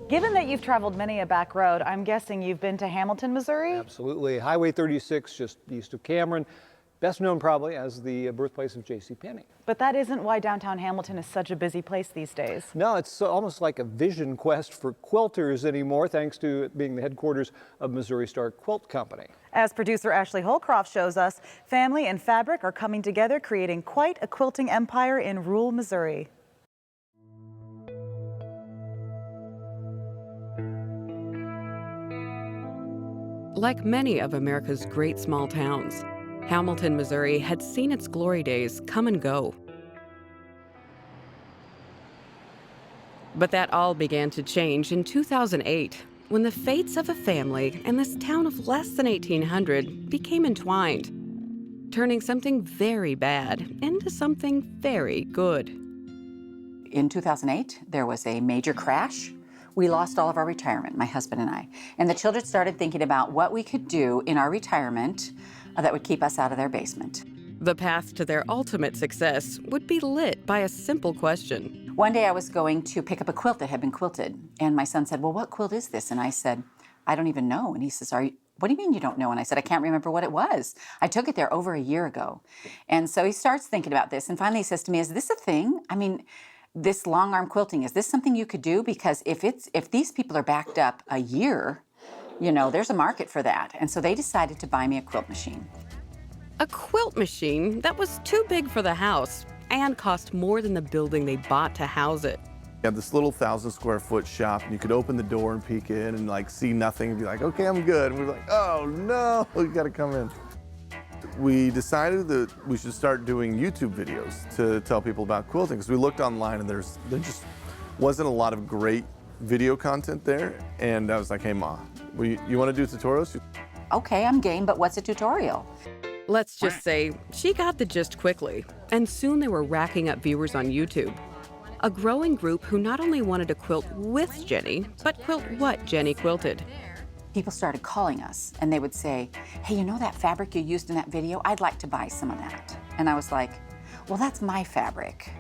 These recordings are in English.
Given that you've traveled many a back road, I'm guessing you've been to Hamilton, Missouri? Absolutely. Highway 36, just east of Cameron. Best known probably as the birthplace of J.C. Penney. But that isn't why downtown Hamilton is such a busy place these days. No, it's almost like a vision quest for quilters anymore, thanks to it being the headquarters of Missouri Star Quilt Company. As producer Ashley Holcroft shows us, family and fabric are coming together, creating quite a quilting empire in rural Missouri. Like many of America's great small towns, Hamilton, Missouri had seen its glory days come and go. But that all began to change in 2008 when the fates of a family in this town of less than 1,800 became entwined, turning something very bad into something very good. In 2008, there was a major crash. We lost all of our retirement, my husband and I. And the children started thinking about what we could do in our retirement that would keep us out of their basement. The path to their ultimate success would be lit by a simple question. One day I was going to pick up a quilt that had been quilted, and my son said, "Well, what quilt is this?" And I said, "I don't even know." And he says, "What do you mean you don't know?" And I said, "I can't remember what it was. I took it there over a year ago." And so he starts thinking about this, and finally he says to me, "Is this a thing? I mean, this long arm quilting, is this something you could do? Because if these people are backed up a year, you know, there's a market for that." And so they decided to buy me a quilt machine. A quilt machine that was too big for the house and cost more than the building they bought to house it. You have this little 1,000-square-foot shop, and you could open the door and peek in and like see nothing and be like, "Okay, I'm good." And we're like, "Oh no, we gotta come in." We decided that we should start doing YouTube videos to tell people about quilting, because we looked online and there just wasn't a lot of great video content there. And I was like, "Hey Ma, you wanna do tutorials?" Okay, I'm game, but what's a tutorial? Let's just say she got the gist quickly, and soon they were racking up viewers on YouTube. A growing group who not only wanted to quilt with Jenny, but quilt what Jenny quilted. People started calling us and they would say, "Hey, you know that fabric you used in that video? I'd like to buy some of that." And I was like, "Well, that's my fabric."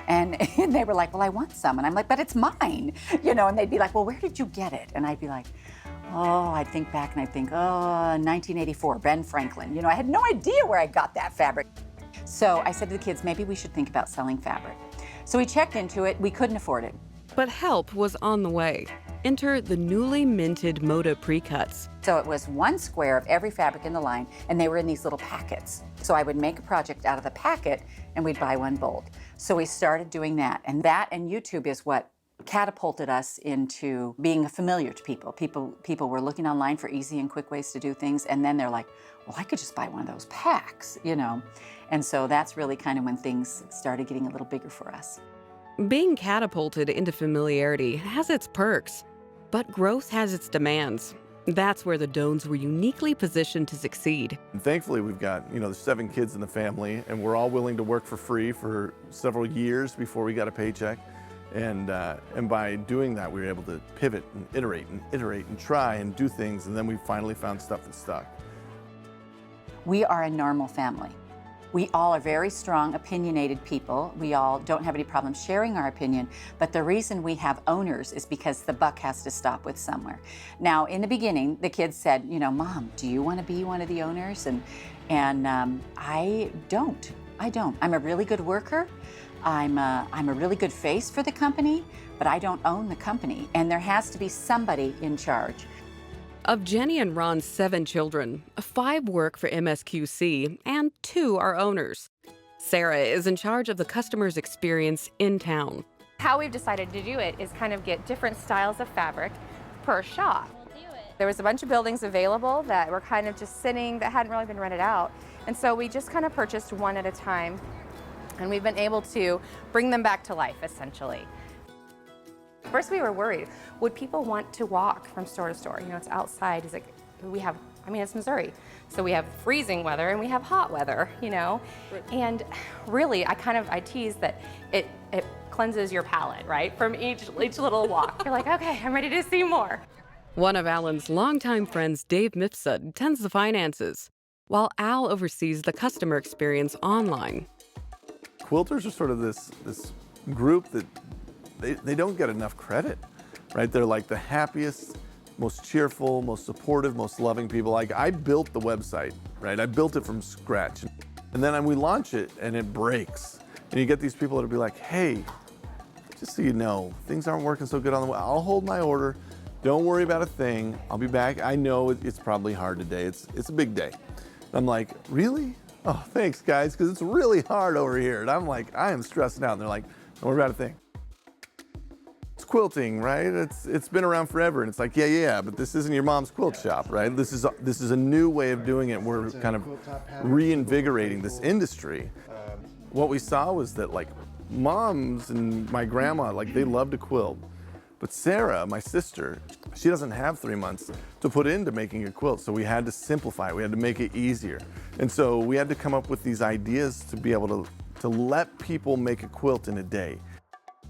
And they were like, "Well, I want some." And I'm like, "But it's mine." You know, and they'd be like, "Well, where did you get it?" And I'd be like, "Oh," I'd think back and I'd think, "Oh, 1984, Ben Franklin." You know, I had no idea where I got that fabric. So I said to the kids, maybe we should think about selling fabric. So we checked into it. We couldn't afford it. But help was on the way. Enter the newly minted Moda pre-cuts. So it was one square of every fabric in the line, and they were in these little packets. So I would make a project out of the packet, and we'd buy one bolt. So we started doing that, and YouTube is what catapulted us into being familiar to people. People were looking online for easy and quick ways to do things, and then they're like, "Well, I could just buy one of those packs," you know. And so that's really kind of when things started getting a little bigger for us. Being catapulted into familiarity has its perks, but growth has its demands. That's where the Doans were uniquely positioned to succeed. And thankfully, we've got, there's 7 kids in the family, and we're all willing to work for free for several years before we got a paycheck. And by doing that, we were able to pivot and iterate and try and do things, and then we finally found stuff that stuck. We are a normal family. We all are very strong, opinionated people. We all don't have any problem sharing our opinion, but the reason we have owners is because the buck has to stop with somewhere. Now, in the beginning, the kids said, "Mom, do you want to be one of the owners?" And I don't. I'm a really good worker. I'm a really good face for the company, but I don't own the company, and there has to be somebody in charge. Of Jenny and Ron's 7 children, 5 work for MSQC and 2 are owners. Sarah is in charge of the customer's experience in town. How we've decided to do it is kind of get different styles of fabric per shop. There was a bunch of buildings available that were kind of just sitting, that hadn't really been rented out. And so we just kind of purchased one at a time, and we've been able to bring them back to life, essentially. First we were worried, would people want to walk from store to store? It's outside, it's Missouri. So we have freezing weather and we have hot weather, And really, I tease that it cleanses your palate, right? From each little walk. You're like, okay, I'm ready to see more. One of Alan's longtime friends, Dave Mifsud, tends the finances, while Al oversees the customer experience online. Quilters are sort of this group that they don't get enough credit. right? They're like the happiest, most cheerful, most supportive, most loving people. Like, I built the website, right? I built it from scratch. And then we launch it and it breaks. And you get these people that'll be like, hey, just so you know, things aren't working so good on the web. I'll hold my order. Don't worry about a thing. I'll be back. I know it's probably hard today. It's a big day. And I'm like, really? Oh, thanks, guys, because it's really hard over here. And I'm like, I am stressing out. And they're like, don't worry about a thing. It's quilting, right? It's been around forever. And it's like, yeah, but this isn't your mom's quilt shop, right? This is a new way of doing it. We're kind of reinvigorating this industry. What we saw was that, like, moms and my grandma, like, they love to quilt. But Sarah, my sister, she doesn't have 3 months to put into making a quilt, so we had to simplify it. We had to make it easier. And so we had to come up with these ideas to be able to let people make a quilt in a day.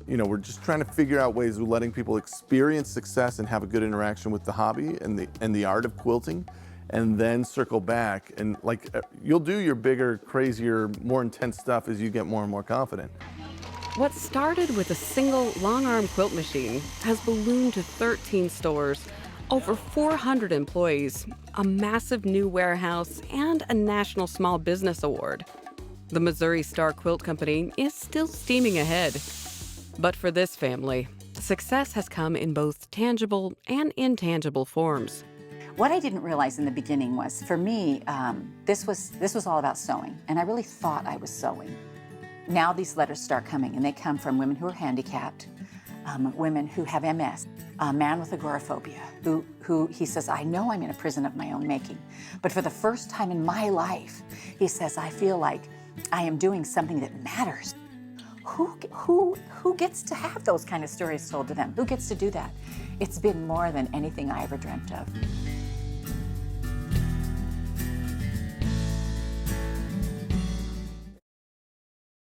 You know, we're just trying to figure out ways of letting people experience success and have a good interaction with the hobby and the art of quilting, and then circle back. And, like, you'll do your bigger, crazier, more intense stuff as you get more and more confident. What started with a single long-arm quilt machine has ballooned to 13 stores, over 400 employees, a massive new warehouse, and a National Small Business Award. The Missouri Star Quilt Company is still steaming ahead. But for this family, success has come in both tangible and intangible forms. What I didn't realize in the beginning was, for me, this was all about sewing, and I really thought I was sewing. Now these letters start coming, and they come from women who are handicapped, women who have MS, a man with agoraphobia, who he says, I know I'm in a prison of my own making, but for the first time in my life, he says, I feel like I am doing something that matters. Who gets to have those kind of stories told to them? Who gets to do that? It's been more than anything I ever dreamt of.